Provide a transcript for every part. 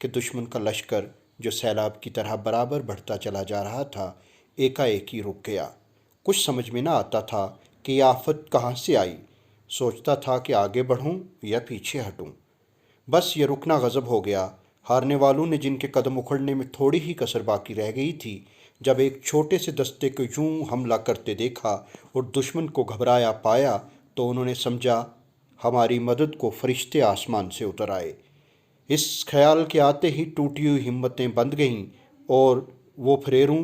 کہ دشمن کا لشکر جو سیلاب کی طرح برابر بڑھتا چلا جا رہا تھا ایک ہی رک گیا۔ کچھ سمجھ میں نہ آتا تھا کہ یہ آفت کہاں سے آئی۔ سوچتا تھا کہ آگے بڑھوں یا پیچھے ہٹوں۔ بس یہ رکنا غضب ہو گیا۔ ہارنے والوں نے جن کے قدم اکھڑنے میں تھوڑی ہی کسر باقی رہ گئی تھی، جب ایک چھوٹے سے دستے کو یوں حملہ کرتے دیکھا اور دشمن کو گھبرایا پایا تو انہوں نے سمجھا ہماری مدد کو فرشتے آسمان سے اتر آئے۔ اس خیال کے آتے ہی ٹوٹی ہوئی ہمتیں بندھ گئیں اور وہ پھریروں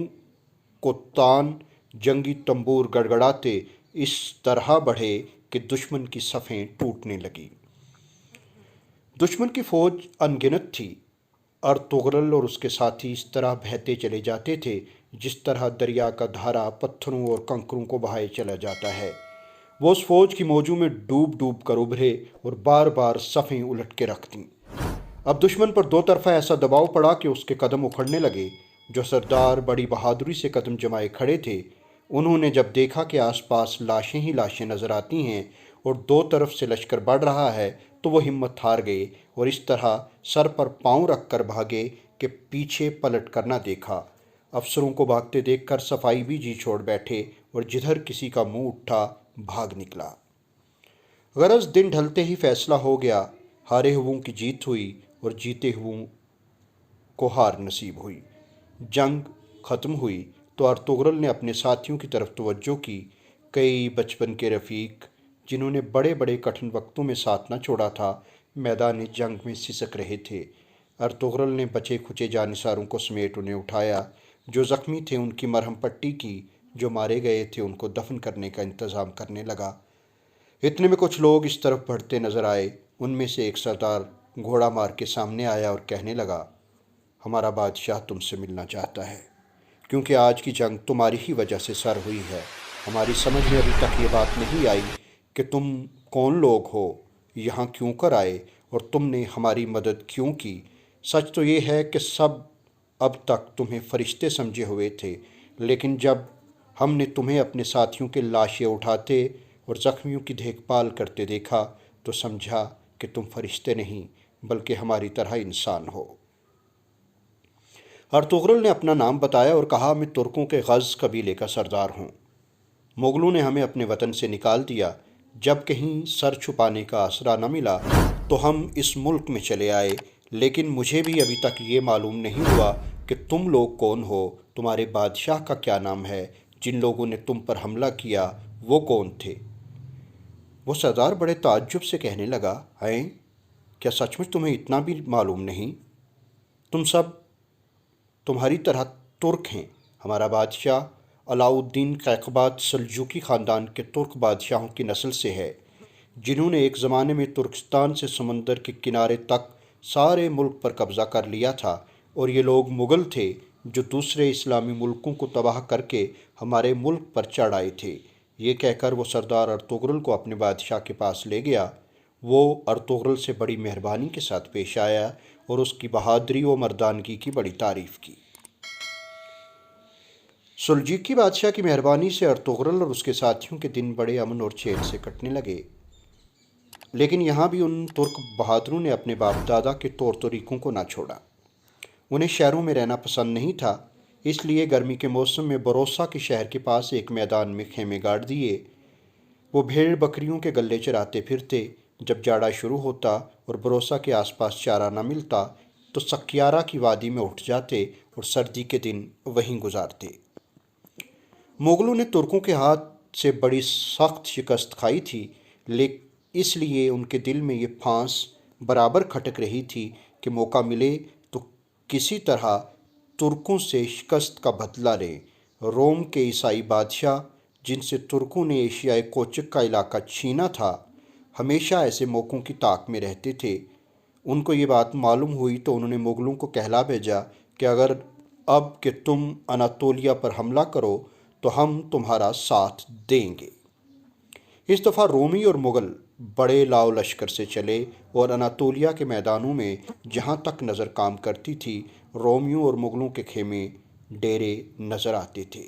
کو تان جنگی تنبور گڑگڑاتے اس طرح بڑھے کہ دشمن کی صفیں ٹوٹنے لگیں۔ دشمن کی فوج ان گنت تھی۔ ارطغرل اور اس کے ساتھی اس طرح بہتے چلے جاتے تھے جس طرح دریا کا دھارا پتھروں اور کنکروں کو بہائے چلا جاتا ہے۔ وہ اس فوج کی موجوں میں ڈوب ڈوب کر ابھرے اور بار بار صفیں الٹ کے رکھ دیں۔ اب دشمن پر دو طرفہ ایسا دباؤ پڑا کہ اس کے قدم اکھڑنے لگے۔ جو سردار بڑی بہادری سے قدم جمائے کھڑے تھے، انہوں نے جب دیکھا کہ آس پاس لاشیں ہی لاشیں نظر آتی ہیں اور دو طرف سے لشکر بڑھ رہا ہے تو وہ ہمت ہار گئے اور اس طرح سر پر پاؤں رکھ کر بھاگے کہ پیچھے پلٹ کر نہ دیکھا۔ افسروں کو بھاگتے دیکھ کر صفائی بھی جی چھوڑ بیٹھے اور جدھر کسی کا منہ اٹھا بھاگ نکلا۔ غرض دن ڈھلتے ہی فیصلہ ہو گیا۔ ہارے ہوئوں کی جیت ہوئی اور جیتے ہوئوں کو ہار نصیب ہوئی۔ جنگ ختم ہوئی تو ارطغرل نے اپنے ساتھیوں کی طرف توجہ کی۔ کئی بچپن کے رفیق جنہوں نے بڑے بڑے کٹھن وقتوں میں ساتھ نہ چھوڑا تھا، میدان جنگ میں سسک رہے تھے۔ ارطغرل نے بچے کھچے جانثاروں کو سمیٹ انہیں اٹھایا۔ جو زخمی تھے ان کی مرہم پٹی کی، جو مارے گئے تھے ان کو دفن کرنے کا انتظام کرنے لگا۔ اتنے میں کچھ لوگ اس طرف بڑھتے نظر آئے۔ ان میں سے ایک سردار گھوڑا مار کے سامنے آیا اور کہنے لگا، ہمارا بادشاہ تم سے ملنا چاہتا ہے، کیونکہ آج کی جنگ تمہاری ہی وجہ سے سر ہوئی ہے۔ ہماری سمجھ میں ابھی تک یہ بات نہیں آئی کہ تم کون لوگ ہو، یہاں کیوں کر آئے اور تم نے ہماری مدد کیوں کی۔ سچ تو یہ ہے کہ سب اب تک تمہیں فرشتے سمجھے ہوئے تھے، لیکن جب ہم نے تمہیں اپنے ساتھیوں کے لاشیں اٹھاتے اور زخمیوں کی دیکھ بھال کرتے دیکھا تو سمجھا کہ تم فرشتے نہیں بلکہ ہماری طرح انسان ہو۔ ارطغرل نے اپنا نام بتایا اور کہا، میں ترکوں کے غز قبیلے کا سردار ہوں۔ مغلوں نے ہمیں اپنے وطن سے نکال دیا۔ جب کہیں سر چھپانے کا آسرا نہ ملا تو ہم اس ملک میں چلے آئے، لیکن مجھے بھی ابھی تک یہ معلوم نہیں ہوا کہ تم لوگ کون ہو، تمہارے بادشاہ کا کیا نام ہے، جن لوگوں نے تم پر حملہ کیا وہ کون تھے۔ وہ سردار بڑے تعجب سے کہنے لگا، ہیں، کیا سچ مچ تمہیں اتنا بھی معلوم نہیں؟ تم سب تمہاری طرح ترک ہیں۔ ہمارا بادشاہ علاؤالدین قیقباد سلجوقی خاندان کے ترک بادشاہوں کی نسل سے ہے، جنہوں نے ایک زمانے میں ترکستان سے سمندر کے کنارے تک سارے ملک پر قبضہ کر لیا تھا، اور یہ لوگ مغل تھے جو دوسرے اسلامی ملکوں کو تباہ کر کے ہمارے ملک پر چڑھ آئے تھے۔ یہ کہہ کر وہ سردار ارطغرل کو اپنے بادشاہ کے پاس لے گیا۔ وہ ارطغرل سے بڑی مہربانی کے ساتھ پیش آیا اور اس کی بہادری و مردانگی کی بڑی تعریف کی۔ سلجوقی بادشاہ کی مہربانی سے ارطغرل اور اس کے ساتھیوں کے دن بڑے امن اور چین سے کٹنے لگے، لیکن یہاں بھی ان ترک بہادروں نے اپنے باپ دادا کے طور طریقوں کو نہ چھوڑا۔ انہیں شہروں میں رہنا پسند نہیں تھا، اس لیے گرمی کے موسم میں بروسا کے شہر کے پاس ایک میدان میں خیمے گاڑ دیے۔ وہ بھیڑ بکریوں کے گلے چراتے پھرتے۔ جب جاڑا شروع ہوتا اور بروسا کے آس پاس چارہ نہ ملتا تو سکیارا کی وادی میں اٹھ جاتے اور سردی کے دن وہیں گزارتے۔ مغلوں نے ترکوں کے ہاتھ سے بڑی سخت شکست کھائی تھی، لیکن اس لیے ان کے دل میں یہ پھانس برابر کھٹک رہی تھی کہ موقع ملے تو کسی طرح ترکوں سے شکست کا بدلہ لیں۔ روم کے عیسائی بادشاہ، جن سے ترکوں نے ایشیائے کوچک کا علاقہ چھینا تھا، ہمیشہ ایسے موقعوں کی طاق میں رہتے تھے۔ ان کو یہ بات معلوم ہوئی تو انہوں نے مغلوں کو کہلا بھیجا کہ اگر اب کہ تم اناتولیا پر حملہ کرو تو ہم تمہارا ساتھ دیں گے۔ اس دفعہ رومی اور مغل بڑے لاؤ لشکر سے چلے اور اناتولیا کے میدانوں میں جہاں تک نظر کام کرتی تھی رومیوں اور مغلوں کے خیمے ڈیرے نظر آتے تھے۔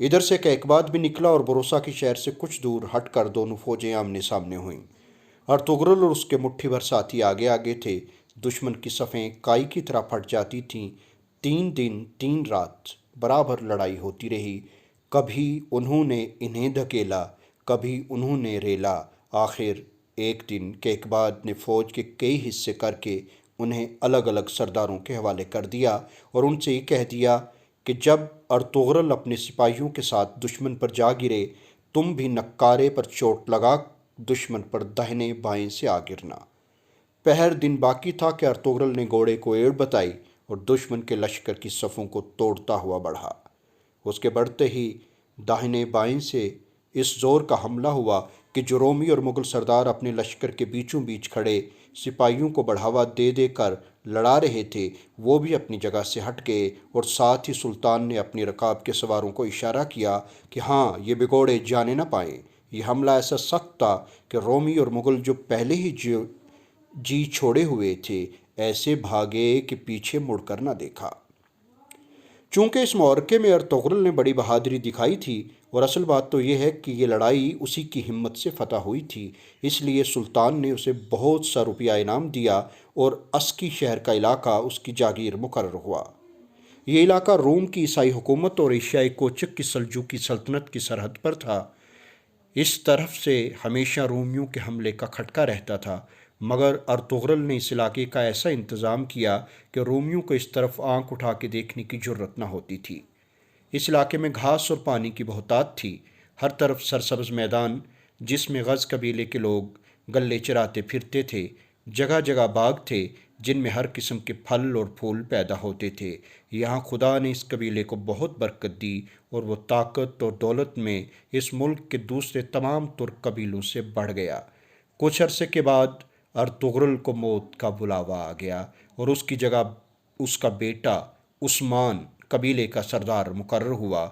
ادھر سے قیقباد بھی نکلا اور بروسا کے شہر سے کچھ دور ہٹ کر دونوں فوجیں آمنے سامنے ہوئیں۔ ارطغرل اور اس کے مٹھی بھر ساتھی آگے آگے تھے، دشمن کی صفیں کائی کی طرح پھٹ جاتی تھیں۔ 3 دن 3 رات برابر لڑائی ہوتی رہی۔ کبھی انہوں نے انہیں دھکیلا، کبھی انہوں نے ریلا۔ آخر ایک دن کیقباد نے فوج کے کئی حصے کر کے انہیں الگ الگ سرداروں کے حوالے کر دیا اور ان سے یہ کہہ دیا کہ جب ارطغرل اپنے سپاہیوں کے ساتھ دشمن پر جا گرے، تم بھی نکارے پر چوٹ لگا دشمن پر داہنے بائیں سے آ گرنا۔ پہر دن باقی تھا کہ ارطغرل نے گھوڑے کو ایڑ بتائی اور دشمن کے لشکر کی صفوں کو توڑتا ہوا بڑھا۔ اس کے بڑھتے ہی داہنے بائیں سے اس زور کا حملہ ہوا کہ جو رومی اور مغل سردار اپنے لشکر کے بیچوں بیچ کھڑے سپاہیوں کو بڑھاوا دے دے کر لڑا رہے تھے، وہ بھی اپنی جگہ سے ہٹ گئے، اور ساتھ ہی سلطان نے اپنی رکاب کے سواروں کو اشارہ کیا کہ ہاں، یہ بگوڑے جانے نہ پائیں۔ یہ حملہ ایسا سخت تھا کہ رومی اور مغل جو پہلے ہی جی چھوڑے ہوئے تھے، ایسے بھاگے کہ پیچھے مڑ کر نہ دیکھا۔ چونکہ اس معرکے میں ارطغرل نے بڑی بہادری دکھائی تھی، اور اصل بات تو یہ ہے کہ یہ لڑائی اسی کی ہمت سے فتح ہوئی تھی، اس لیے سلطان نے اسے بہت سا روپیہ انعام دیا اور اسکی شہر کا علاقہ اس کی جاگیر مقرر ہوا۔ یہ علاقہ روم کی عیسائی حکومت اور ایشیائی کوچک کی سلجوقی سلطنت کی سرحد پر تھا۔ اس طرف سے ہمیشہ رومیوں کے حملے کا کھٹکا رہتا تھا، مگر ارطغرل نے اس علاقے کا ایسا انتظام کیا کہ رومیوں کو اس طرف آنکھ اٹھا کے دیکھنے کی جرت نہ ہوتی تھی۔ اس علاقے میں گھاس اور پانی کی بہتات تھی، ہر طرف سرسبز میدان جس میں غز قبیلے کے لوگ گلے چراتے پھرتے تھے، جگہ جگہ باغ تھے جن میں ہر قسم کے پھل اور پھول پیدا ہوتے تھے۔ یہاں خدا نے اس قبیلے کو بہت برکت دی اور وہ طاقت اور دولت میں اس ملک کے دوسرے تمام ترک قبیلوں سے بڑھ گیا۔ کچھ عرصے کے بعد ارطغرل کو موت کا بلاوا آ گیا اور اس کی جگہ اس کا بیٹا عثمان قبیلے کا سردار مقرر ہوا۔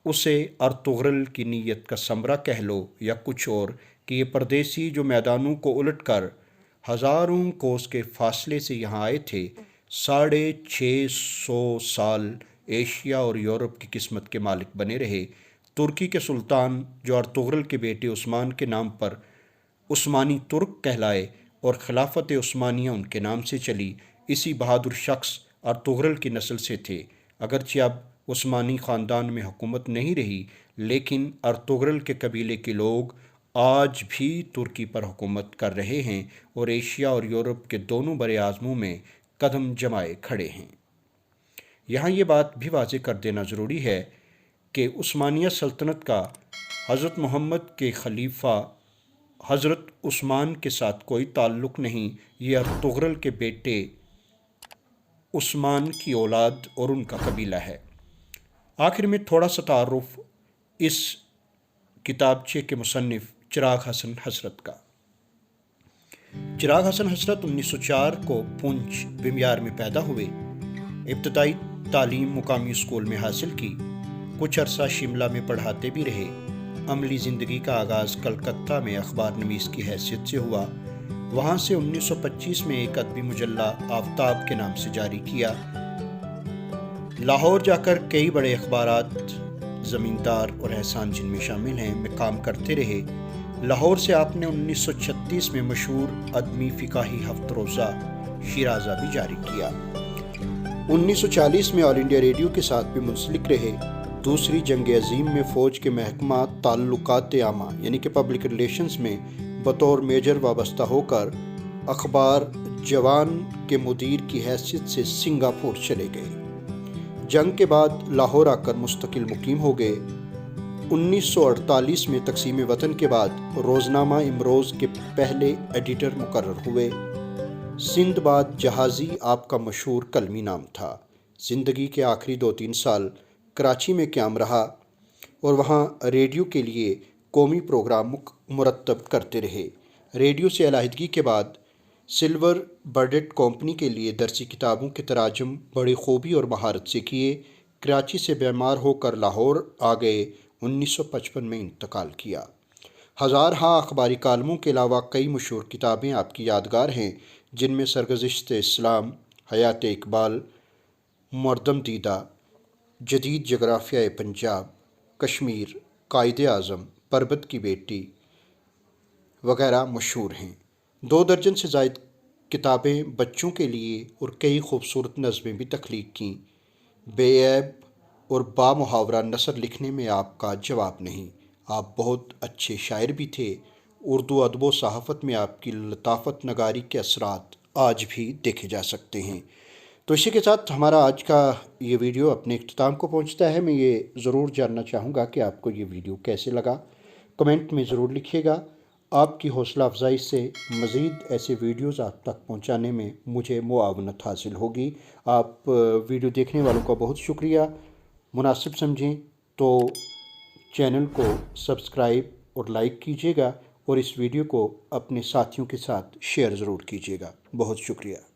اسے ارطغرل کی نیت کا ثمرہ کہہ لو یا کچھ اور کہ یہ پردیسی جو میدانوں کو الٹ کر ہزاروں کوس کے فاصلے سے یہاں آئے تھے، 650 سال ایشیا اور یورپ کی قسمت کے مالک بنے رہے۔ ترکی کے سلطان جو ارطغرل کے بیٹے عثمان کے نام پر عثمانی ترک کہلائے اور خلافت عثمانیہ ان کے نام سے چلی، اسی بہادر شخص ارطغرل کی نسل سے تھے۔ اگرچہ اب عثمانی خاندان میں حکومت نہیں رہی، لیکن ارطغرل کے قبیلے کے لوگ آج بھی ترکی پر حکومت کر رہے ہیں اور ایشیا اور یورپ کے دونوں بر اعظموں میں قدم جمائے کھڑے ہیں۔ یہاں یہ بات بھی واضح کر دینا ضروری ہے کہ عثمانیہ سلطنت کا حضرت محمد کے خلیفہ حضرت عثمان کے ساتھ کوئی تعلق نہیں، یہ ارطغرل کے بیٹے عثمان کی اولاد اور ان کا قبیلہ ہے۔ آخر میں تھوڑا سا تعارف اس کتابچے کے مصنف چراغ حسن حسرت کا۔ چراغ حسن حسرت 1904 کو پونچھ بمیار میں پیدا ہوئے۔ ابتدائی تعلیم مقامی اسکول میں حاصل کی، کچھ عرصہ شملہ میں پڑھاتے بھی رہے۔ عملی زندگی کا آغاز کلکتہ میں اخبار نویس کی حیثیت سے ہوا، وہاں سے 1925 میں ایک ادبی مجلہ آفتاب کے نام سے جاری کیا۔ لاہور جا کر کئی بڑے اخبارات زمیندار اور احسان جن میں شامل ہیں میں کام کرتے رہے۔ لاہور سے آپ نے 1936 میں مشہور ادبی فقاہی ہفت روزہ شیرازہ بھی جاری کیا۔ 1940 میں آل انڈیا ریڈیو کے ساتھ بھی منسلک رہے۔ دوسری جنگ عظیم میں فوج کے محکمہ تعلقات عامہ یعنی کہ پبلک ریلیشنز میں بطور میجر وابستہ ہو کر اخبار جوان کے مدیر کی حیثیت سے سنگاپور چلے گئے۔ جنگ کے بعد لاہور آ کر مستقل مقیم ہو گئے۔ 1948 میں تقسیم وطن کے بعد روزنامہ امروز کے پہلے ایڈیٹر مقرر ہوئے۔ سندھ باد جہازی آپ کا مشہور قلمی نام تھا۔ زندگی کے آخری 2-3 سال کراچی میں قیام رہا اور وہاں ریڈیو کے لیے قومی پروگرام مرتب کرتے رہے۔ ریڈیو سے علیحدگی کے بعد سلور برڈٹ کمپنی کے لیے درسی کتابوں کے تراجم بڑی خوبی اور مہارت سے کیے۔ کراچی سے بیمار ہو کر لاہور آ گئے، 1955 میں انتقال کیا۔ ہزارہا اخباری کالموں کے علاوہ کئی مشہور کتابیں آپ کی یادگار ہیں، جن میں سرگزشت اسلام، حیات اقبال، مردم دیدہ، جدید جغرافیہ پنجاب، کشمیر، قائد اعظم، پربت کی بیٹی وغیرہ مشہور ہیں۔ 2 درجن سے زائد کتابیں بچوں کے لیے اور کئی خوبصورت نظمیں بھی تخلیق کیں۔ بے عیب اور با محاورہ نثر لکھنے میں آپ کا جواب نہیں۔ آپ بہت اچھے شاعر بھی تھے۔ اردو ادب و صحافت میں آپ کی لطافت نگاری کے اثرات آج بھی دیکھے جا سکتے ہیں۔ تو اسی کے ساتھ ہمارا آج کا یہ ویڈیو اپنے اختتام کو پہنچتا ہے۔ میں یہ ضرور جاننا چاہوں گا کہ آپ کو یہ ویڈیو کیسے لگا، کمنٹ میں ضرور لکھیے گا۔ آپ کی حوصلہ افزائی سے مزید ایسے ویڈیوز آپ تک پہنچانے میں مجھے معاونت حاصل ہوگی۔ آپ ویڈیو دیکھنے والوں کا بہت شکریہ۔ مناسب سمجھیں تو چینل کو سبسکرائب اور لائک کیجیے گا، اور اس ویڈیو کو اپنے ساتھیوں کے ساتھ شیئر ضرور کیجیے گا۔ بہت شکریہ۔